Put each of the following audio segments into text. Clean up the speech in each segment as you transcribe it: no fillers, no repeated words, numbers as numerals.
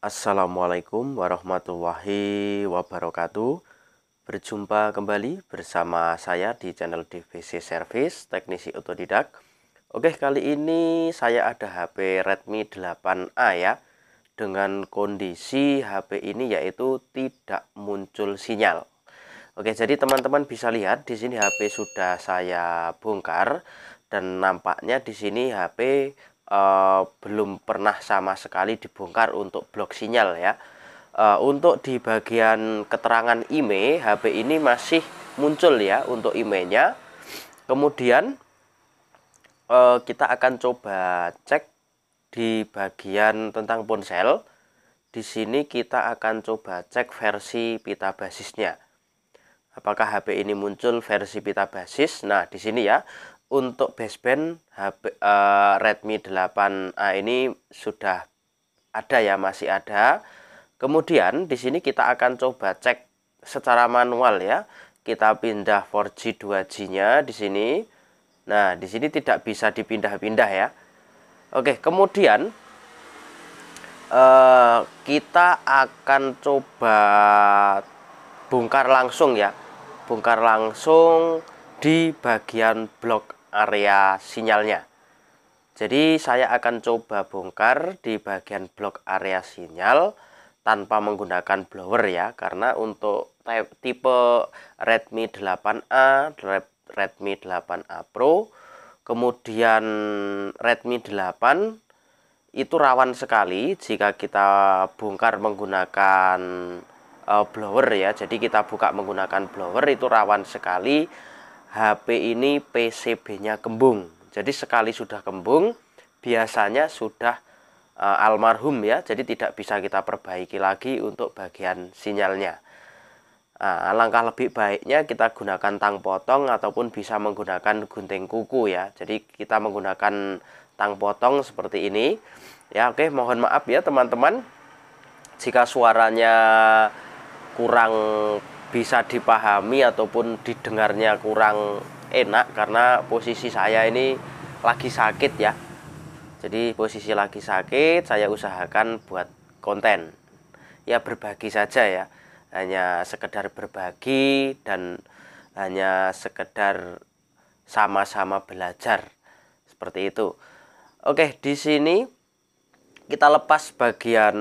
Assalamualaikum warahmatullahi wabarakatuh. Berjumpa kembali bersama saya di channel DVC Service Teknisi Otodidak. Oke, kali ini saya ada HP Redmi 8A ya. Dengan kondisi HP ini yaitu tidak muncul sinyal. Oke, jadi teman-teman bisa lihat di sini HP sudah saya bongkar dan nampaknya di sini HP belum pernah sama sekali dibongkar untuk blok sinyal ya. Untuk di bagian keterangan IMEI, HP ini masih muncul ya untuk IMEI-nya. Kemudian kita akan coba cek di bagian tentang ponsel. Di sini kita akan coba cek versi pita basisnya. Apakah HP ini muncul versi pita basis? Nah, di sini ya. Untuk baseband HP Redmi 8A ini sudah ada ya, masih ada. Kemudian di sini kita akan coba cek secara manual ya. Kita pindah 4G 2G-nya di sini. Nah, di sini tidak bisa dipindah-pindah ya. Oke, kemudian kita akan coba bongkar langsung ya. Bongkar langsung di bagian blok area sinyalnya. Jadi saya akan coba bongkar di bagian blok area sinyal tanpa menggunakan blower ya, karena untuk tipe Redmi 8A, Redmi 8A Pro, kemudian Redmi 8 itu rawan sekali jika kita bongkar menggunakan blower ya. Jadi kita buka menggunakan blower itu rawan sekali HP ini PCB-nya kembung. Jadi sekali sudah kembung, biasanya sudah almarhum ya. Jadi tidak bisa kita perbaiki lagi untuk bagian sinyalnya. Alangkah lebih baiknya kita gunakan tang potong ataupun bisa menggunakan gunting kuku ya. Jadi kita menggunakan tang potong seperti ini. Ya, oke, mohon maaf ya teman-teman jika suaranya kurang bisa dipahami ataupun didengarnya kurang enak karena posisi saya ini lagi sakit ya. Jadi posisi lagi sakit, saya usahakan buat konten ya, berbagi saja ya, hanya sekedar berbagi dan hanya sekedar sama-sama belajar seperti itu. Oke, di sini kita lepas bagian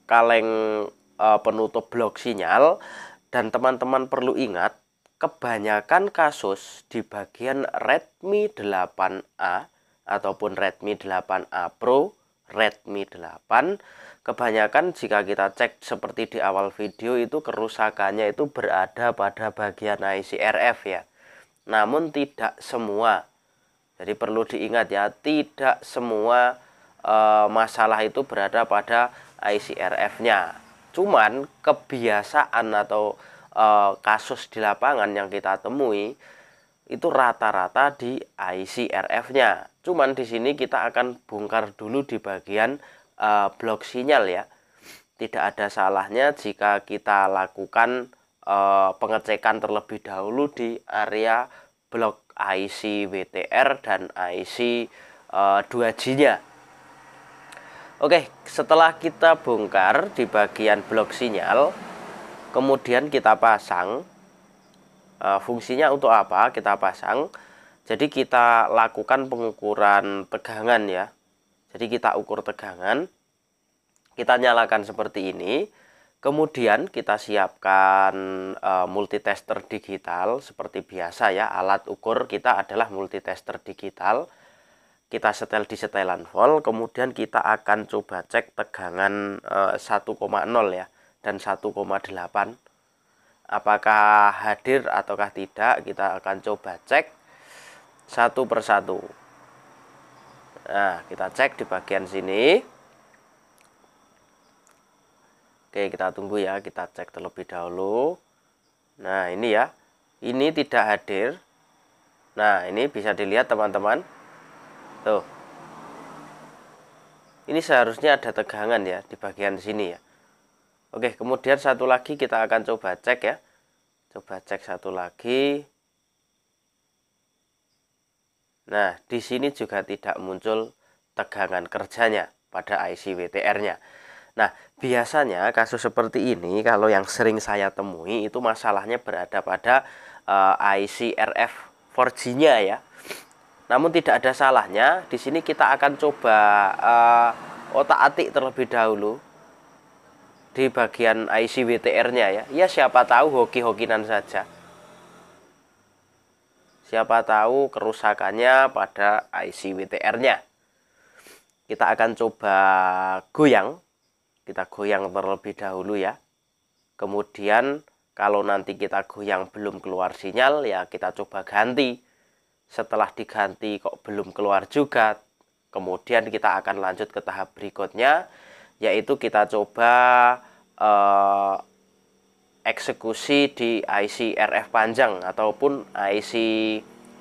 kaleng penutup blok sinyal. Dan teman-teman perlu ingat, kebanyakan kasus di bagian Redmi 8A ataupun Redmi 8A Pro, Redmi 8, kebanyakan jika kita cek seperti di awal video itu kerusakannya itu berada pada bagian IC RF ya. Namun tidak semua. Jadi perlu diingat ya, tidak semua masalah itu berada pada IC RF-nya. Cuman kebiasaan atau kasus di lapangan yang kita temui itu rata-rata di IC RF-nya. Cuman di sini kita akan bongkar dulu di bagian blok sinyal ya. Tidak ada salahnya jika kita lakukan pengecekan terlebih dahulu di area blok IC WTR dan IC 2G-nya. Oke, setelah kita bongkar di bagian blok sinyal, kemudian kita pasang. Fungsinya untuk apa kita pasang? Jadi kita lakukan pengukuran tegangan ya. Jadi kita ukur tegangan, kita nyalakan seperti ini. Kemudian kita siapkan multitester digital seperti biasa ya. Alat ukur kita adalah multitester digital. Kita setel di setelan volt, kemudian kita akan coba cek tegangan 1,0 ya dan 1,8. Apakah hadir ataukah tidak, kita akan coba cek satu persatu. Nah, kita cek di bagian sini. Oke, kita tunggu ya, kita cek terlebih dahulu. Nah, ini ya, ini tidak hadir. Nah, ini bisa dilihat teman-teman. Tuh. Ini seharusnya ada tegangan ya di bagian sini ya. Oke, kemudian satu lagi kita akan coba cek ya. Coba cek satu lagi. Nah, di sini juga tidak muncul tegangan kerjanya pada IC WTR-nya. Nah, biasanya kasus seperti ini kalau yang sering saya temui itu masalahnya berada pada IC RF 4G-nya ya. Namun tidak ada salahnya di sini kita akan coba otak-atik terlebih dahulu di bagian IC WTR-nya ya. Ya siapa tahu hoki-hokinan saja. Siapa tahu kerusakannya pada IC WTR-nya. Kita akan coba goyang. Kita goyang terlebih dahulu ya. Kemudian kalau nanti kita goyang belum keluar sinyal ya kita coba ganti. Setelah diganti kok belum keluar juga, kemudian kita akan lanjut ke tahap berikutnya, yaitu kita coba eksekusi di IC RF panjang ataupun IC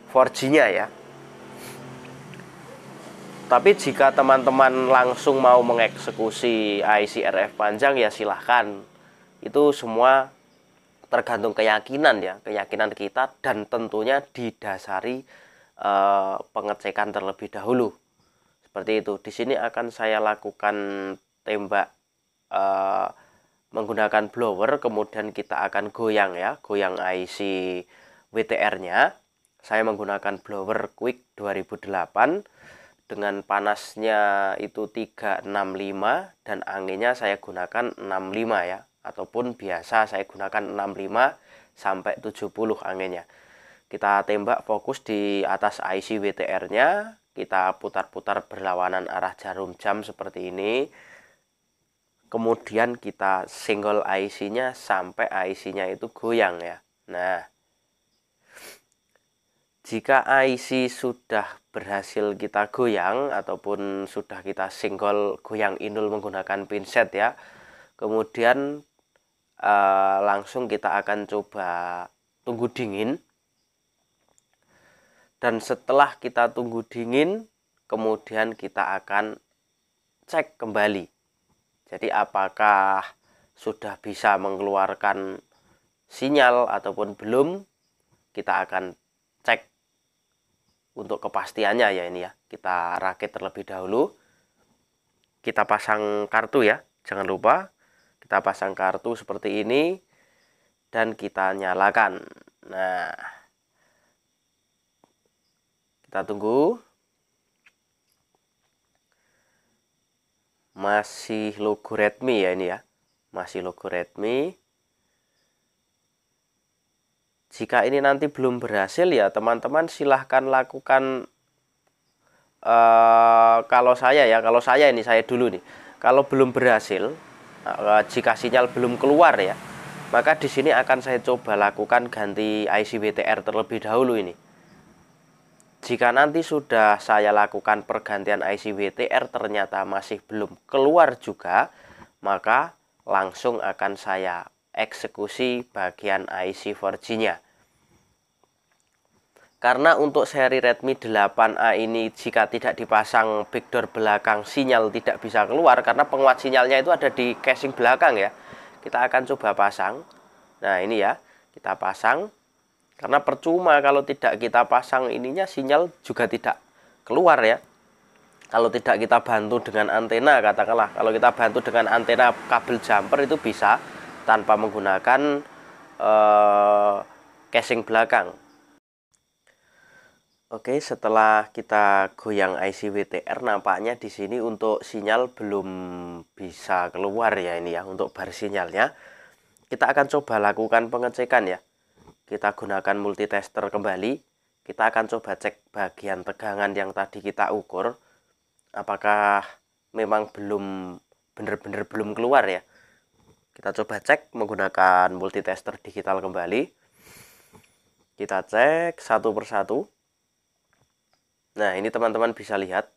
4G-nya ya. Tapi jika teman-teman langsung mau mengeksekusi IC RF panjang ya silahkan. Itu semua tergantung keyakinan ya, keyakinan kita dan tentunya didasari pengecekan terlebih dahulu. Seperti itu. Di sini akan saya lakukan tembak menggunakan blower, kemudian kita akan goyang ya, goyang IC WTR-nya. Saya menggunakan blower Quick 2008 dengan panasnya itu 365 dan anginnya saya gunakan 65 ya, ataupun biasa saya gunakan 65 sampai 70 anginnya. Kita tembak fokus di atas IC WTR-nya, kita putar-putar berlawanan arah jarum jam seperti ini. Kemudian kita single IC-nya sampai IC-nya itu goyang ya. Nah, jika IC sudah berhasil kita goyang ataupun sudah kita single goyang inul menggunakan pinset ya, kemudian langsung kita akan coba tunggu dingin. Dan setelah kita tunggu dingin, kemudian kita akan cek kembali. Jadi apakah sudah bisa mengeluarkan sinyal ataupun belum, kita akan cek untuk kepastiannya ya ini ya. Kita rakit terlebih dahulu. Kita pasang kartu ya, jangan lupa. Kita pasang kartu seperti ini dan kita nyalakan. Nah, kita tunggu. Masih logo Redmi ya ini ya. Masih logo Redmi. Jika ini nanti belum berhasil ya teman-teman silahkan lakukan kalau saya ini saya dulu nih. Kalau belum berhasil, jika sinyal belum keluar ya, maka di sini akan saya coba lakukan ganti IC WTR terlebih dahulu ini. Jika nanti sudah saya lakukan pergantian IC WTR ternyata masih belum keluar juga, maka langsung akan saya eksekusi bagian IC 4G-nya. Karena untuk seri Redmi 8A ini jika tidak dipasang backdoor belakang sinyal tidak bisa keluar karena penguat sinyalnya itu ada di casing belakang ya. Kita akan coba pasang. Nah ini ya, kita pasang. Karena percuma kalau tidak kita pasang ininya sinyal juga tidak keluar ya. Kalau tidak kita bantu dengan antena katakanlah, kalau kita bantu dengan antena kabel jumper itu bisa tanpa menggunakan casing belakang. Oke, setelah kita goyang IC WTR nampaknya di sini untuk sinyal belum bisa keluar ya ini ya untuk bar sinyalnya. Kita akan coba lakukan pengecekan ya. Kita gunakan multitester kembali. Kita akan coba cek bagian tegangan yang tadi kita ukur. Apakah memang belum benar-benar belum keluar ya. Kita coba cek menggunakan multitester digital kembali. Kita cek satu persatu. Nah ini teman-teman bisa lihat.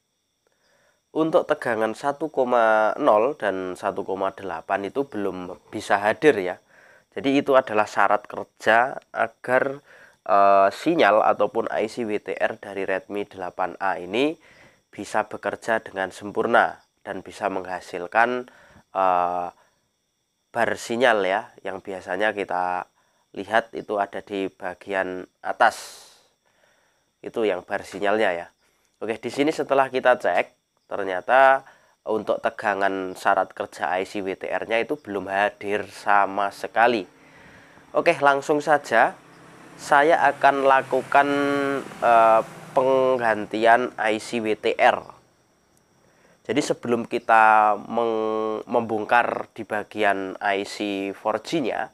Untuk tegangan 1,0 dan 1,8 itu belum bisa hadir ya. Jadi itu adalah syarat kerja agar sinyal ataupun IC WTR dari Redmi 8A ini bisa bekerja dengan sempurna dan bisa menghasilkan bar sinyal ya, yang biasanya kita lihat itu ada di bagian atas. Itu yang bar sinyalnya ya. Oke, di sini setelah kita cek ternyata untuk tegangan syarat kerja IC WTR-nya itu belum hadir sama sekali. Oke, langsung saja saya akan lakukan penggantian IC WTR. Jadi sebelum kita membongkar di bagian IC 4G-nya,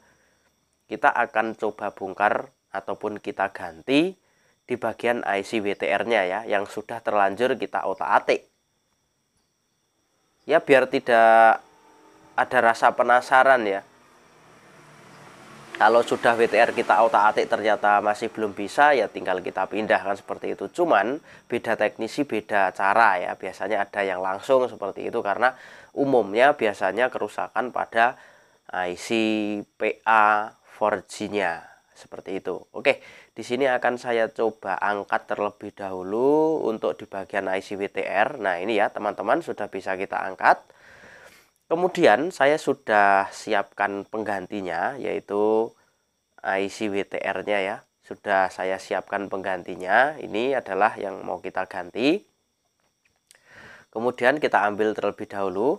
kita akan coba bongkar ataupun kita ganti di bagian IC WTR-nya ya, yang sudah terlanjur kita otak-atik. Ya biar tidak ada rasa penasaran ya. Kalau sudah WTR kita otak-atik ternyata masih belum bisa, ya tinggal kita pindahkan seperti itu. Cuman beda teknisi, beda cara ya. Biasanya ada yang langsung seperti itu karena umumnya biasanya kerusakan pada IC PA 4G-nya. Seperti itu. Oke, di sini akan saya coba angkat terlebih dahulu untuk di bagian IC WTR. Nah, ini ya teman-teman sudah bisa kita angkat. Kemudian saya sudah siapkan penggantinya, yaitu IC WTR-nya ya. Sudah saya siapkan penggantinya. Ini adalah yang mau kita ganti. Kemudian kita ambil terlebih dahulu.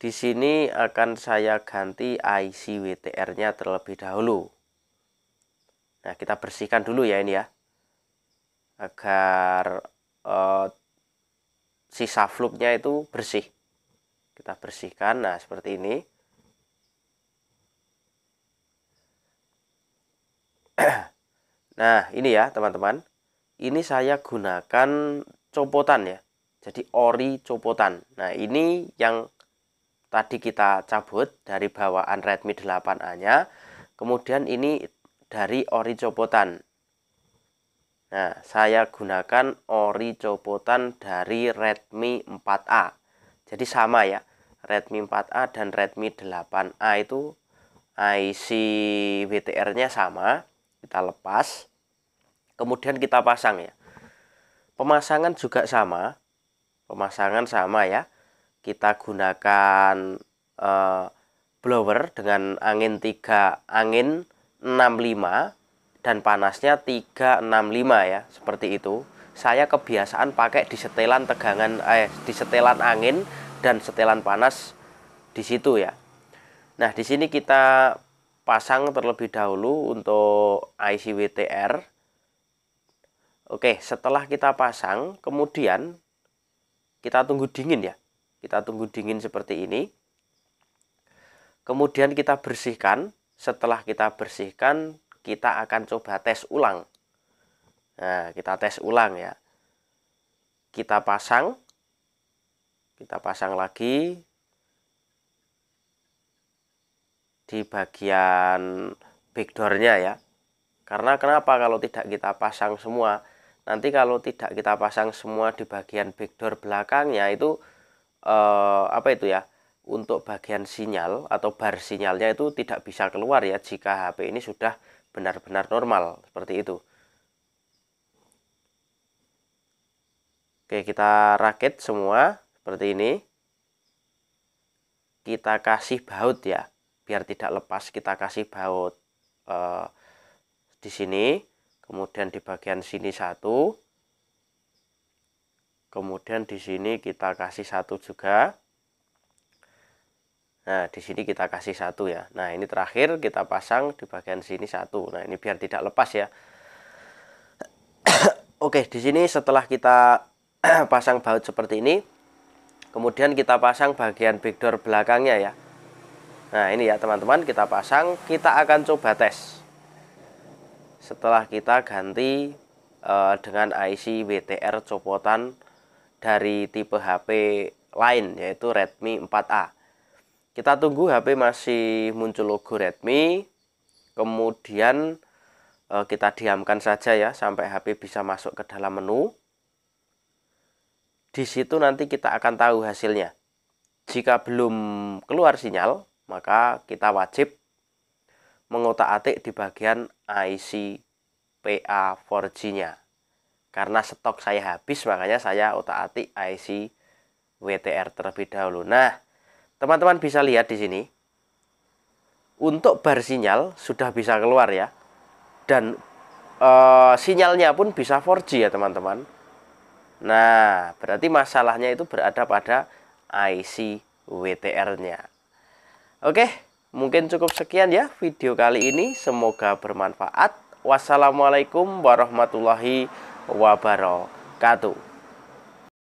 Di sini akan saya ganti IC WTR-nya terlebih dahulu. Nah, kita bersihkan dulu ya ini ya. Agar sisa fluknya itu bersih. Kita bersihkan, nah seperti ini. Nah ini ya teman-teman, ini saya gunakan copotan ya, jadi ori copotan. Nah ini yang tadi kita cabut dari bawaan Redmi 8A-nya, kemudian ini dari ori copotan. Nah saya gunakan ori copotan dari Redmi 4A. Jadi sama ya, Redmi 4A dan Redmi 8A itu IC WTR-nya sama. Kita lepas, kemudian kita pasang ya. Pemasangan juga sama, pemasangan sama ya. Kita gunakan blower dengan angin 65 dan panasnya 365 ya, seperti itu. Saya kebiasaan pakai di setelan di setelan angin dan setelan panas di situ ya. Nah, di sini kita pasang terlebih dahulu untuk IC WTR. Oke, setelah kita pasang, kemudian kita tunggu dingin ya. Kita tunggu dingin seperti ini. Kemudian kita bersihkan. Setelah kita bersihkan, kita akan coba tes ulang. Nah, kita tes ulang ya. Kita pasang lagi di bagian backdoor-nya ya. Karena kenapa kalau tidak kita pasang semua? Nanti kalau tidak kita pasang semua di bagian backdoor belakangnya itu apa itu ya? Untuk bagian sinyal atau bar sinyalnya itu tidak bisa keluar ya jika HP ini sudah benar-benar normal seperti itu. Oke, kita rakit semua seperti ini. Kita kasih baut ya, biar tidak lepas. Kita kasih baut di sini, kemudian di bagian sini satu, kemudian di sini kita kasih satu juga. Nah, di sini kita kasih satu ya. Nah, ini terakhir kita pasang di bagian sini satu. Nah, ini biar tidak lepas ya. Oke, di sini setelah kita pasang baut seperti ini, kemudian kita pasang bagian backdoor belakangnya ya. Nah ini ya teman-teman, kita pasang, kita akan coba tes. Setelah kita ganti dengan IC WTR copotan dari tipe HP lain, yaitu Redmi 4A. Kita tunggu HP masih muncul logo Redmi, kemudian kita diamkan saja ya sampai HP bisa masuk ke dalam menu. Di situ nanti kita akan tahu hasilnya. Jika belum keluar sinyal, maka kita wajib mengotak-atik di bagian IC PA 4G-nya. Karena stok saya habis, makanya saya otak-atik IC WTR terlebih dahulu. Nah, teman-teman bisa lihat di sini. Untuk bar sinyal sudah bisa keluar ya. Dan sinyalnya pun bisa 4G ya teman-teman. Nah, berarti masalahnya itu berada pada IC WTR-nya. Oke, mungkin cukup sekian ya video kali ini. Semoga bermanfaat. Wassalamualaikum warahmatullahi wabarakatuh.